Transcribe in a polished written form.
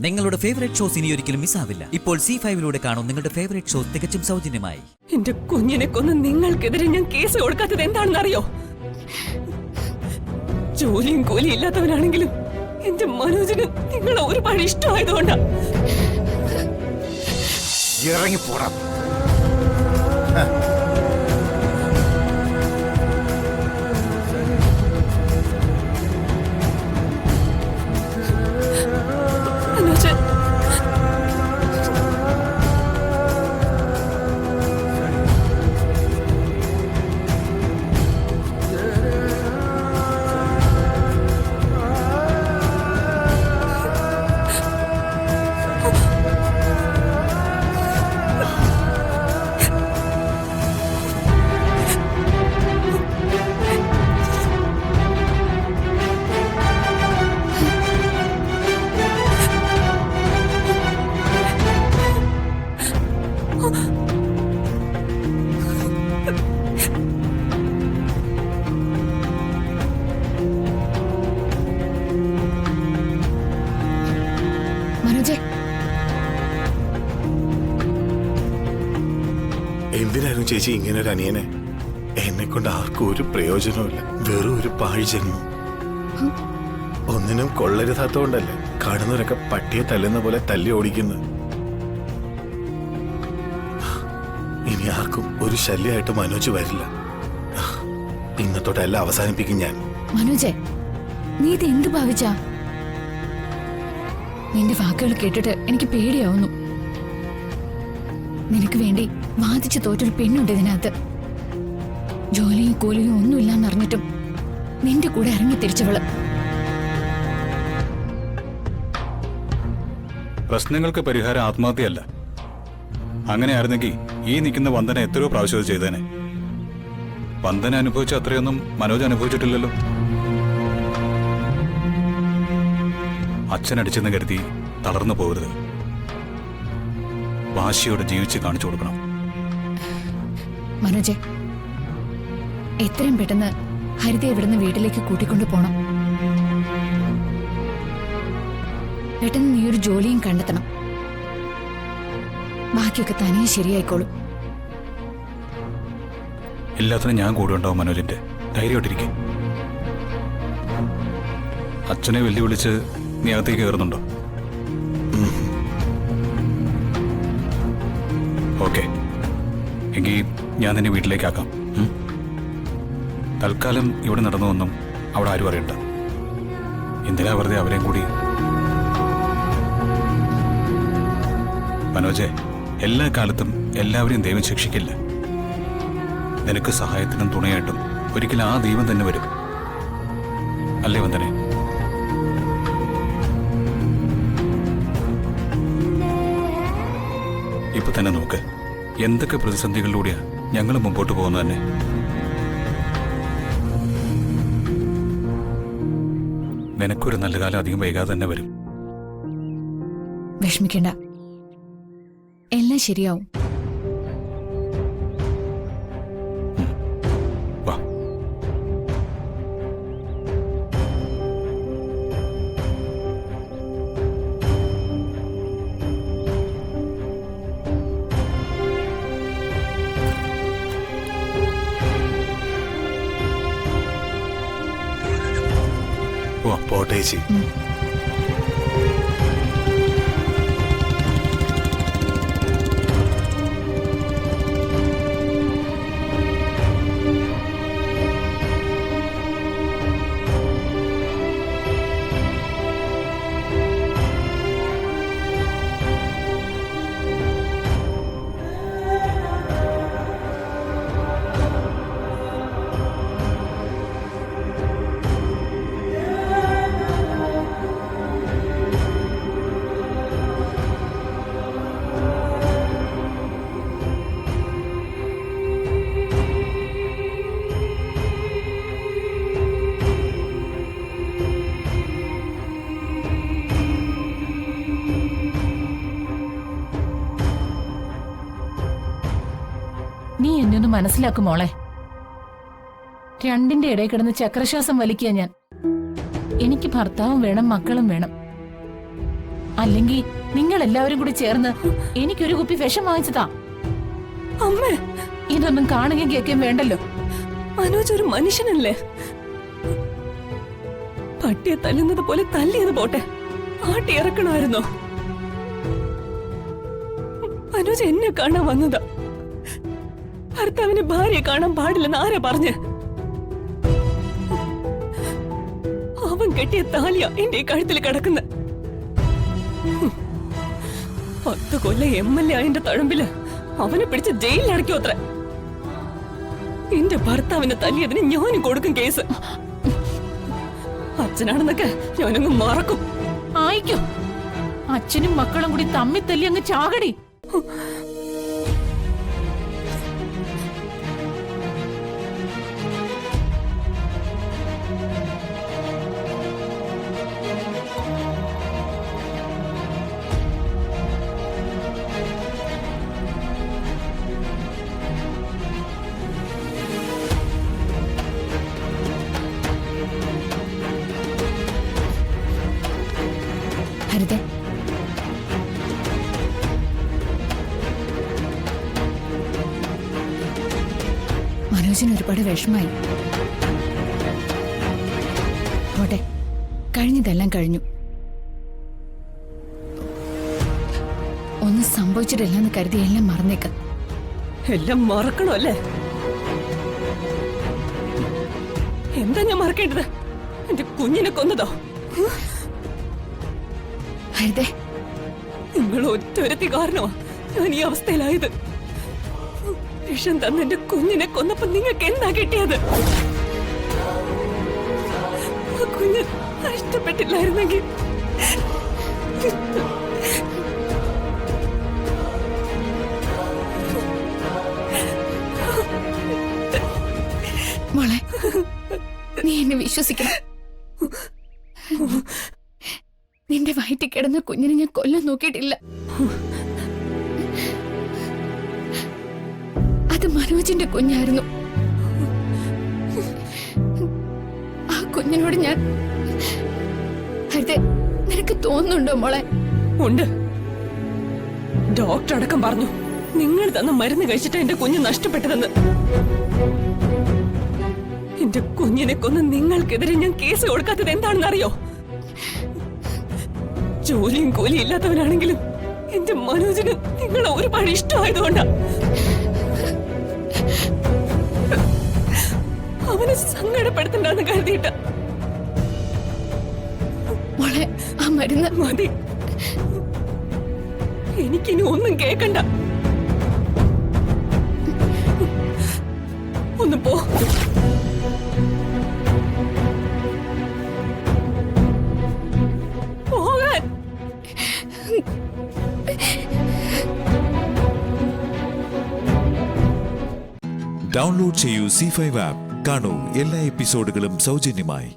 നിങ്ങളുടെ favourite shows ഇനി ഒരിക്കലും മിസ്സാവില്ല. ഇപ്പോൾ C5 കാണും നിങ്ങളുടെ ഫേവറേറ്റ് ഷോസ് തികച്ചും സൗജന്യമായി. എന്റെ കുഞ്ഞിനെ കൊന്ന് നിങ്ങൾക്കെതിരെ ഞാൻ കേസ് കൊടുക്കാത്തത് എന്താണെന്ന് അറിയോ? ജോലിയും കൂലിയും ഇല്ലാത്തവനാണെങ്കിലും എന്റെ മനോജിന് നിങ്ങളെ ഒരുപാട് ഇഷ്ടമായതുകൊണ്ടാ. ഇറങ്ങിപ്പോടാ. എന്തിനായിരുന്നു ചേച്ചി ഇങ്ങനെ ഒരു അനിയനെ? എന്നെ കൊണ്ട് ആർക്കും ഒരു പ്രയോജനമില്ല. വെറും ഒരു പാഴ് ജന്മം. ഒന്നിനും കൊള്ളരുതാത്തോണ്ടല്ലേ കാണുന്നവരൊക്കെ പട്ടിയെ തല്ലുന്ന പോലെ തല്ലി ഓടിക്കുന്നു. ഇനി ആർക്കും ഒരു ശല്യമായിട്ട് മനോജ് വരില്ല. ഇന്നത്തോടെ എല്ലാം അവസാനിപ്പിക്കും ഞാൻ. മനോജെ, നീ ഇത് എന്ത് ഭാവിച്ചാ? നിന്റെ വാക്കുകൾ കേട്ടിട്ട് എനിക്ക് പേടിയാവുന്നു. നിനക്ക് വേണ്ടി വാദിച്ചു തോറ്റൊരു പെണ്ണുണ്ട് ഇതിനകത്ത്. ജോലിയും കൂലിയും ഒന്നുമില്ലാന്ന് അറിഞ്ഞിട്ടും നിന്റെ കൂടെ ഇറങ്ങി തിരിച്ചവള്. പ്രശ്നങ്ങൾക്ക് പരിഹാരം ആത്മഹത്യയല്ല. അങ്ങനെയായിരുന്നെങ്കിൽ ഈ നിൽക്കുന്ന വന്ദന എത്രയോ പ്രാവശ്യം ചെയ്തേനെ. വന്ദന അനുഭവിച്ച അത്രയൊന്നും മനോജ് അനുഭവിച്ചിട്ടില്ലല്ലോ. അച്ഛനടിച്ചെന്ന് കരുതി തളർന്നു പോകരുത്. വാശിയോടെ ജീവിച്ച് കാണിച്ചു കൊടുക്കണം. മനോജെ, എത്രയും പെട്ടെന്ന് ഹരിതയെ ഇവിടുന്ന് വീട്ടിലേക്ക് കൂട്ടിക്കൊണ്ടു പോണം. പെട്ടെന്ന് നീ ഒരു ജോലിയും കണ്ടെത്തണം. ബാക്കിയൊക്കെ തനിയെ ശരിയായിക്കോളും. എല്ലാത്തിനും ഞാൻ കൂടെ ഉണ്ടാവും മനോജിന്റെ. ധൈര്യമായിട്ടിരിക്കും. അച്ഛനെ വെല്ലുവിളിച്ച് നീ അകത്തേക്ക് കയറുന്നുണ്ടോ? ഓക്കെ, എങ്കിൽ ഞാൻ നിന്നെ വീട്ടിലേക്കാക്കാം. തൽക്കാലം ഇവിടെ നടന്നുവെന്നും അവിടെ ആരും അറിയണ്ട. എന്തിനാ വെറുതെ അവരെയും കൂടി? മനോജെ, എല്ലാ കാലത്തും എല്ലാവരെയും ദൈവം ശിക്ഷിക്കില്ല. നിനക്ക് സഹായത്തിനും തുണയായിട്ടും ഒരിക്കലും ആ ദൈവം തന്നെ വരും. അല്ലേ വന്ദനെ? ഇപ്പൊ തന്നെ നോക്ക്, എന്തൊക്കെ പ്രതിസന്ധികളിലൂടെയാ ഞങ്ങൾ മുമ്പോട്ട് പോകുന്നത് തന്നെ. നിനക്കൊരു നല്ല കാലം അധികം വൈകാതെ തന്നെ വരും. വിഷമിക്കണ്ട, എല്ലാം ശരിയാവും. വാ. പോട്ടെ ചേച്ചി. നീ എന്നെ ഒന്ന് മനസ്സിലാക്കും മോളെ. രണ്ടിന്റെ ഇടയിൽ കിടന്ന് ചക്രശ്വാസം വലിക്കുക ഞാൻ. എനിക്ക് ഭർത്താവും വേണം, മക്കളും വേണം. അല്ലെങ്കിൽ നിങ്ങൾ എല്ലാവരും കൂടി ചേർന്ന് എനിക്കൊരു കുപ്പി വിഷം വാങ്ങിച്ചതാ. അമ്മേ, ഇതൊന്നും കാണുകയും കേൾക്കുകയും വേണ്ടല്ലോ. മനോജ് ഒരു മനുഷ്യനല്ലേ? പട്ടിയെ തല്ലുന്നത് പോലെ തല്ലിയത് പോട്ടെ, ആട്ടി ഇറക്കണമായിരുന്നോ? മനോജ് എന്നെ കാണാൻ വന്നതാ. ഭർത്താവിന് ഭാര്യയെ കാണാൻ പാടില്ലെന്ന് ആരാ പറഞ്ഞ്? അവൻ കെട്ടിയ താലിയ എന്റെ കഴുത്തിൽ കിടക്കുന്ന. 10 കൊല്ലം MLA ആയതിന്റെ തഴമ്പില് അവനെ പിടിച്ച് ജയിലിൽ അടയ്ക്കോ അത്ര. എന്റെ ഭർത്താവിനെ തല്ലിയതിന് ഞാനും കൊടുക്കും കേസ്. അച്ഛനാണെന്നൊക്കെ ഞാനങ്ങ് മറക്കും. ആയിക്കോ, അച്ഛനും മക്കളും കൂടി തമ്മി തല്ലി അങ്ങ് ചാകടി. ഹരിതേ, മനോജിന് ഒരുപാട് വിഷമായി. പോട്ടെ, കഴിഞ്ഞതെല്ലാം കഴിഞ്ഞു. ഒന്നും സംഭവിച്ചിട്ടില്ലെന്ന് കരുതി എല്ലാം മറന്നേക്ക. എല്ലാം മറക്കണോ അല്ലേ? എന്താ ഞാൻ മറക്കേണ്ടത്? എന്റെ കുഞ്ഞിനെ കൊന്നതോ? ഹരിതേ, നിങ്ങൾ ഒറ്റൊരുത്തി കാരണമാ ഞാൻ ഈ അവസ്ഥയിലായത്. വിഷം തന്ന എന്റെ കുഞ്ഞിനെ കൊന്നപ്പോ നിങ്ങൾക്ക് എന്താ കിട്ടിയത്? ആ കുഞ്ഞ് നഷ്ടപ്പെട്ടില്ലായിരുന്നെങ്കിൽ മോളെ, നീ എന്നെ വിശ്വസിക്കണം. നിന്റെ വയറ്റിൽ കിടന്ന കുഞ്ഞിനെ ഞാൻ കൊല്ലാൻ നോക്കിയിട്ടില്ല. അത് മനോജിന്റെ കുഞ്ഞായിരുന്നു. ആ കുഞ്ഞിനോട് ഞാൻ ഹരിതേ, നിനക്ക് തോന്നുന്നുണ്ടോ മോളെ? ഉണ്ട്. ഡോക്ടർ അടക്കം പറഞ്ഞു നിങ്ങൾ തന്ന മരുന്ന് കഴിച്ചിട്ട് എന്റെ കുഞ്ഞ് നഷ്ടപ്പെട്ടതെന്ന്. എന്റെ കുഞ്ഞിനെ കൊന്ന് നിങ്ങൾക്കെതിരെ ഞാൻ കേസ് കൊടുക്കാത്തത് എന്താണെന്ന് അറിയോ? ജോലിയും കൂലിയും ഇല്ലാത്തവനാണെങ്കിലും എന്റെ മനോജിന് നിങ്ങളെ ഒരുപാട് ഇഷ്ടമായതുകൊണ്ടാ. അവനെ സങ്കടപ്പെടുത്തണ്ടെന്ന് കരുതിയിട്ട. മോളെ, ആ മരുന്ന് മതി, എനിക്കിനി ഒന്നും കേക്കണ്ട. ഒന്ന് പോ. പോകാൻ. ഡൗൺലോഡ് ചെയ്യൂ C5 ആപ്പ്. കാണൂ എല്ലാ എപ്പിസോഡുകളും സൗജന്യമായി.